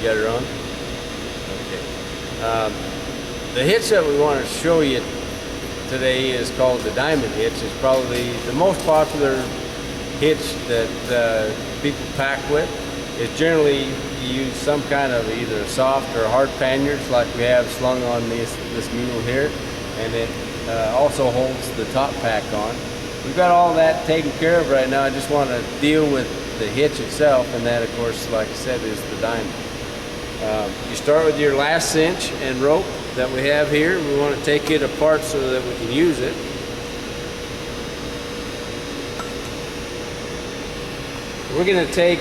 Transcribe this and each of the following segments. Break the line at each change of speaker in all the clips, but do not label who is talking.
You got it on? Okay. The hitch that we want to show you today is called the diamond hitch. It's probably the most popular hitch that people pack with. It's generally you use some kind of either a soft or a hard panniers like we have slung on this mule here, and it also holds the top pack on. We've got all that taken care of right now. I just want to deal with the hitch itself, and that, of course, like I said, is the diamond. You start with your last cinch and rope that we have here. We want to take it apart so that we can use it. We're going to take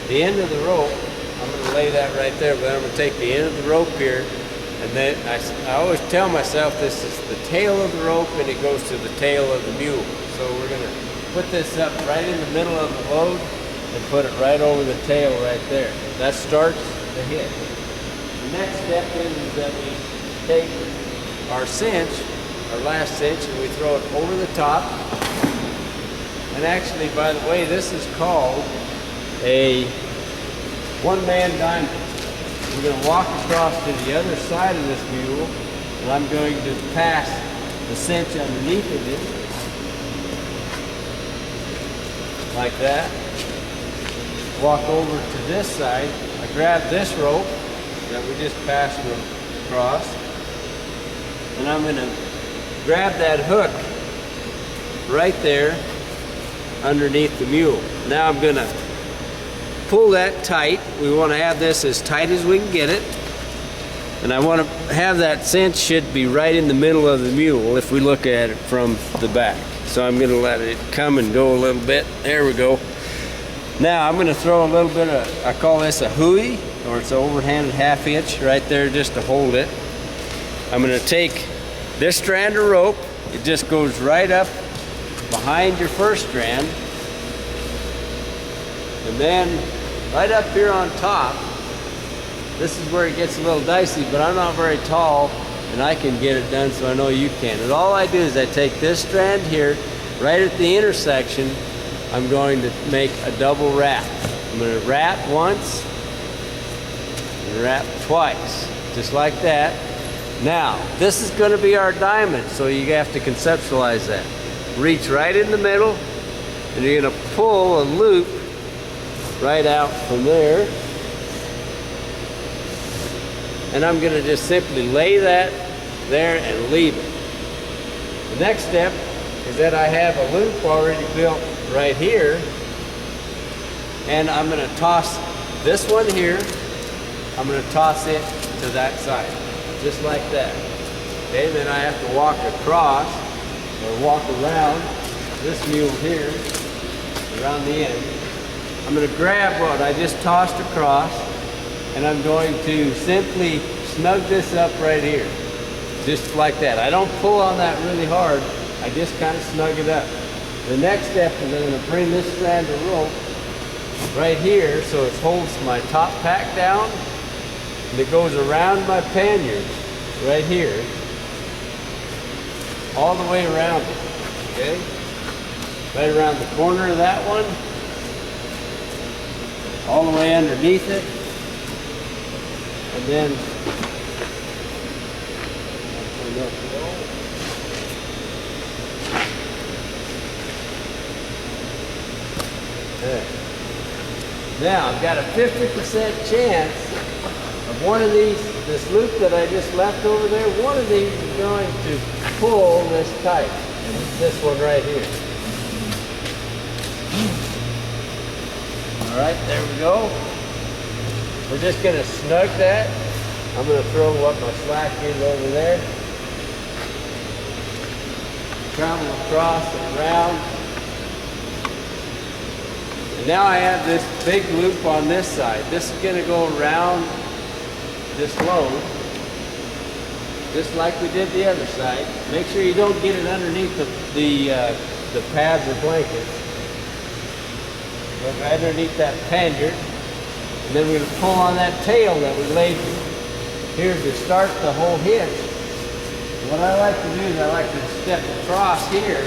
the end of the rope. I'm going to lay that right there, but I'm going to take the end of the rope here, and then I always tell myself this is the tail of the rope and it goes to the tail of the mule. So we're going to put this up right in the middle of the load and put it right over the tail right there. That starts the hitch. The next step is that we take our cinch, our last cinch, and we throw it over the top. And actually, by the way, this is called a one-man diamond. We're going to walk across to the other side of this mule, and I'm going to pass the cinch underneath of it, like that. Walk over to this side. I grab this rope that we just passed across, and I'm going to grab that hook right there underneath the mule. Now I'm going to pull that tight. We want to have this as tight as we can get it, and I want to have that cinch should be right in the middle of the mule if we look at it from the back. So I'm going to let it come and go a little bit. There we go. Now I'm going to throw a little bit of, I call this a hooey, or it's an overhanded half hitch right there just to hold it. I'm going to take this strand of rope. It just goes right up behind your first strand, and then right up here on top, this is where it gets a little dicey, but I'm not very tall and I can get it done, so I know you can. And all I do is I take this strand here, right at the intersection, I'm going to make a double wrap. I'm going to wrap once and wrap twice, just like that. Now, this is going to be our diamond, so you have to conceptualize that. Reach right in the middle, and you're going to pull a loop right out from there. And I'm going to just simply lay that there and leave it. The next step is that I have a loop already built right here, and I'm going to toss this one here. I'm going to toss it to that side, just like that. Okay, then I have to walk across or walk around this mule here, around the end. I'm going to grab what I just tossed across, and I'm going to simply snug this up right here, just like that. I don't pull on that really hard, I just kind of snug it up. The next step is I'm going to bring this strand of rope right here so it holds my top pack down, and it goes around my panniers right here, all the way around it, okay? Right around the corner of that one, all the way underneath it, and then there. Now I've got a 50% chance of one of these, this loop that I just left over there, one of these is going to pull this tight, and it's this one right here. All right, there we go. We're just going to snug that. I'm going to throw what my slack is over there. Travel across and around. And now I have this big loop on this side. This is going to go around this load, just like we did the other side. Make sure you don't get it underneath the pads or blankets. Right underneath that pannier. And then we're going to pull on that tail that we laid here to start the whole hitch. What I like to do is I like to step across here,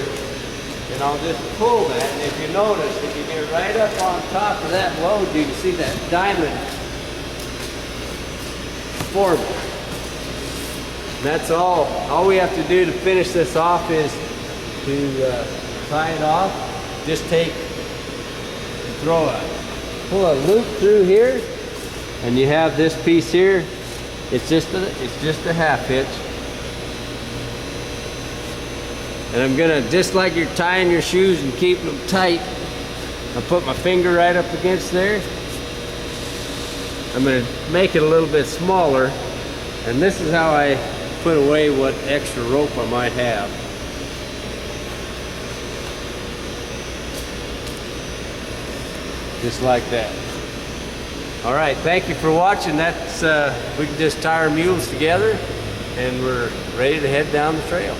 and I'll just pull that. And if you notice, if you get right up on top of that load, you can see that diamond uniformly. And that's all. All we have to do to finish this off is to tie it off. Just pull a loop through here, and you have this piece here. It's just a half hitch. And I'm gonna, just like you're tying your shoes and keeping them tight, I'll put my finger right up against there. I'm gonna make it a little bit smaller, and this is how I put away what extra rope I might have. Just like that. All right, thank you for watching. That's we can just tie our mules together, and we're ready to head down the trail.